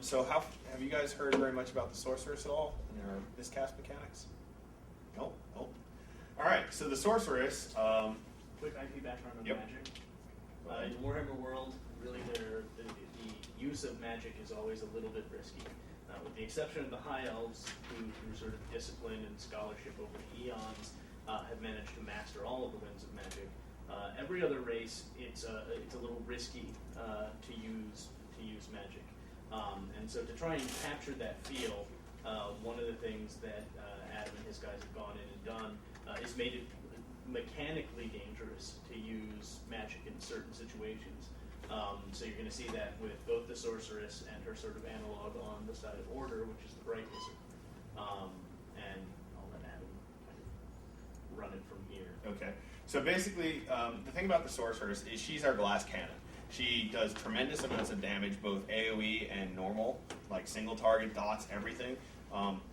So have you guys heard very much about the Sorceress at all and her miscast mechanics? Nope. Nope. All right. So the Sorceress. Quick IP background on Yep. magic. In the Warhammer world, really, the use of magic is always a little bit risky. With the exception of the High Elves, who through sort of discipline and scholarship over the eons have managed to master all of the winds of magic. Every other race, it's a little risky to use magic. And so to try and capture that feel, one of the things that Adam and his guys have gone in and done is made it mechanically dangerous to use magic in certain situations. So you're going to see that with both the Sorceress and her sort of analog on the side of Order, which is the Bright Wizard. And I'll let Adam kind of run it from here. Okay. So basically, the thing about the Sorceress is she's our glass cannon. She does tremendous amounts of damage, both AoE and normal, like single target, dots, everything.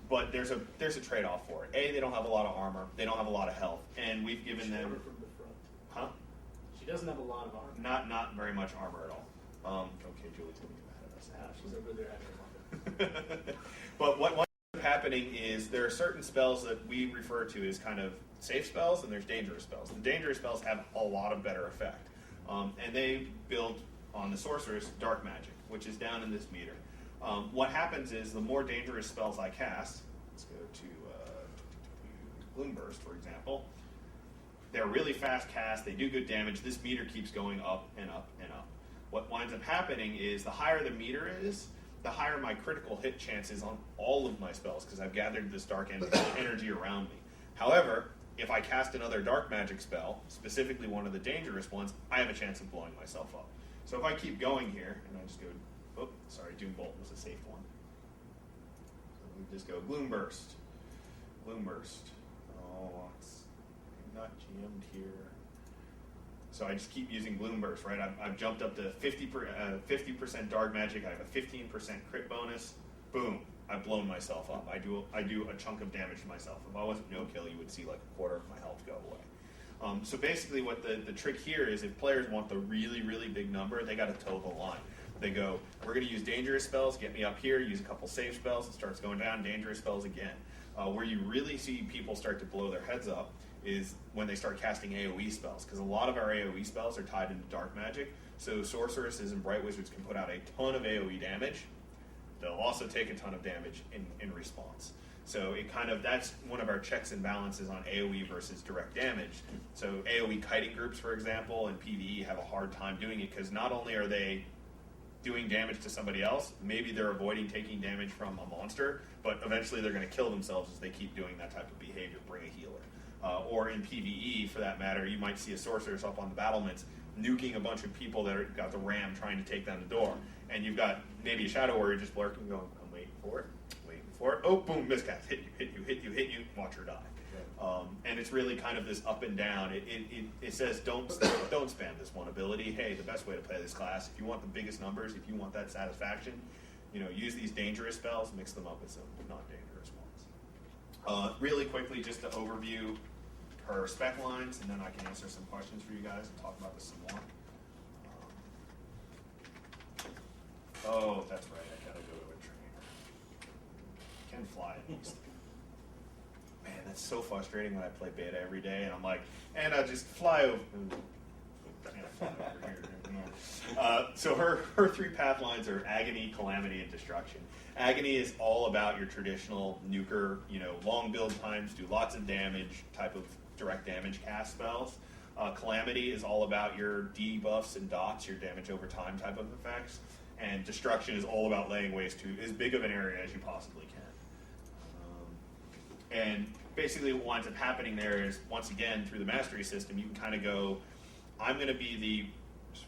But there's a trade-off for it. They don't have a lot of armor. They don't have a lot of health, and we've given them. From the front. Huh? She doesn't have a lot of armor. Not very much armor at all. Okay, Julie's gonna get mad at us. She's over there having a moment. But what ends up happening is there are certain spells that we refer to as kind of safe spells, and there's dangerous spells. The dangerous spells have a lot of better effect, and they build on the Sorceress dark magic, which is down in this meter. What happens is the more dangerous spells I cast, let's go to Gloomburst, for example. They're really fast cast, they do good damage, this meter keeps going up and up and up. What winds up happening is the higher the meter is, the higher my critical hit chances on all of my spells, because I've gathered this dark energy around me. However, if I cast another dark magic spell, specifically one of the dangerous ones, I have a chance of blowing myself up. So if I keep going here, and I just go, Doombolt was a safe one. So we just go Gloomburst. Oh, it's not GM'd here. So I just keep using Gloomburst, right? I've jumped up to 50% dark magic. I have a 15% crit bonus. Boom! I've blown myself up. I do a chunk of damage to myself. If I wasn't no kill, you would see like a quarter of my health go away. So basically, what the trick here is, if players want the really, really big number, they got to toe the line. They go, we're going to use dangerous spells, get me up here, use a couple safe spells, it starts going down, dangerous spells again. Where you really see people start to blow their heads up is when they start casting AoE spells, because a lot of our AoE spells are tied into dark magic, so Sorceresses and Bright Wizards can put out a ton of AoE damage. They'll also take a ton of damage in response. So that's one of our checks and balances on AoE versus direct damage. So AoE kiting groups, for example, and PvE have a hard time doing it, because not only are they doing damage to somebody else, maybe they're avoiding taking damage from a monster, but eventually they're going to kill themselves as they keep doing that type of behavior, bring a healer. Or in PvE, for that matter, you might see a Sorceress up on the battlements nuking a bunch of people that got the ram trying to take down the door. And you've got maybe a Shadow Warrior just lurking going, I'm waiting for it. Oh, boom, miscast, hit you, watch her die. And it's really kind of this up and down. It says don't spam this one ability. Hey, the best way to play this class, if you want the biggest numbers, if you want that satisfaction, use these dangerous spells, mix them up with some non-dangerous ones. Really quickly, just to overview her spec lines, and then I can answer some questions for you guys and talk about this some more. Oh, that's right, I gotta go to a trainer. Can fly at least. Man, that's so frustrating when I play beta every day, and I'm like, and I just fly over. So her three path lines are Agony, Calamity, and Destruction. Agony is all about your traditional nuker, long build times, do lots of damage, type of direct damage cast spells. Calamity is all about your debuffs and dots, your damage over time type of effects. And Destruction is all about laying waste to as big of an area as you possibly can. And basically what winds up happening there is, once again, through the mastery system, you can kind of go, I'm going to be the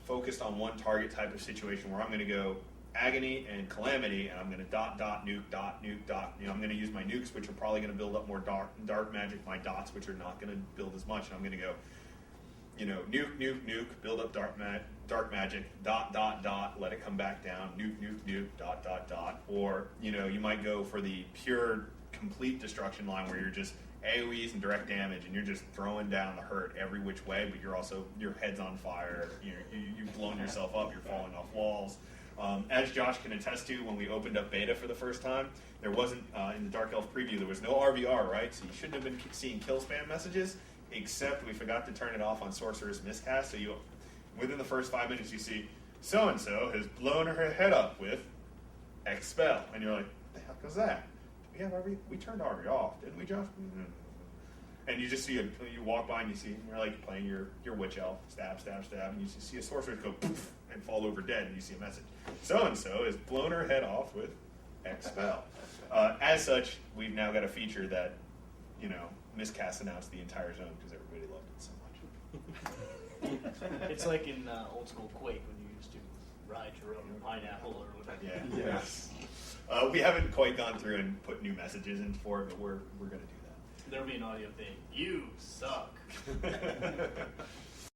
focused on one target type of situation where I'm going to go Agony and Calamity, and I'm going to dot, nuke, dot, nuke, dot. I'm going to use my nukes, which are probably going to build up more dark magic, my dots, which are not going to build as much, and I'm going to go, nuke, build up dark magic, dot, let it come back down, nuke, dot. Or, you might go for the pure, complete destruction line where you're just AoEs and direct damage, and you're just throwing down the hurt every which way, but your head's on fire, you've blown yourself up, you're falling off walls. As Josh can attest to, when we opened up beta for the first time, there wasn't, in the Dark Elf preview, there was no RVR, right? So you shouldn't have been seeing kill spam messages, except we forgot to turn it off on Sorceress Miscast. So within the first 5 minutes, you see, so-and-so has blown her head up with expel. And you're like, the heck was that? We turned RV off, didn't we, Josh? And you just see, you walk by and you see, you're like playing your witch elf, stab, stab, stab, and you just see a sorceress go poof and fall over dead, and you see a message. So-and-so has blown her head off with expel. As such, we've now got a feature that, Miscast announced the entire zone because everybody loved it so much. It's like in old school Quake when you used to ride your own pineapple or whatever. Yeah. Yes. We haven't quite gone through and put new messages in for it, but we're going to do that. There'll be an audio thing. You suck.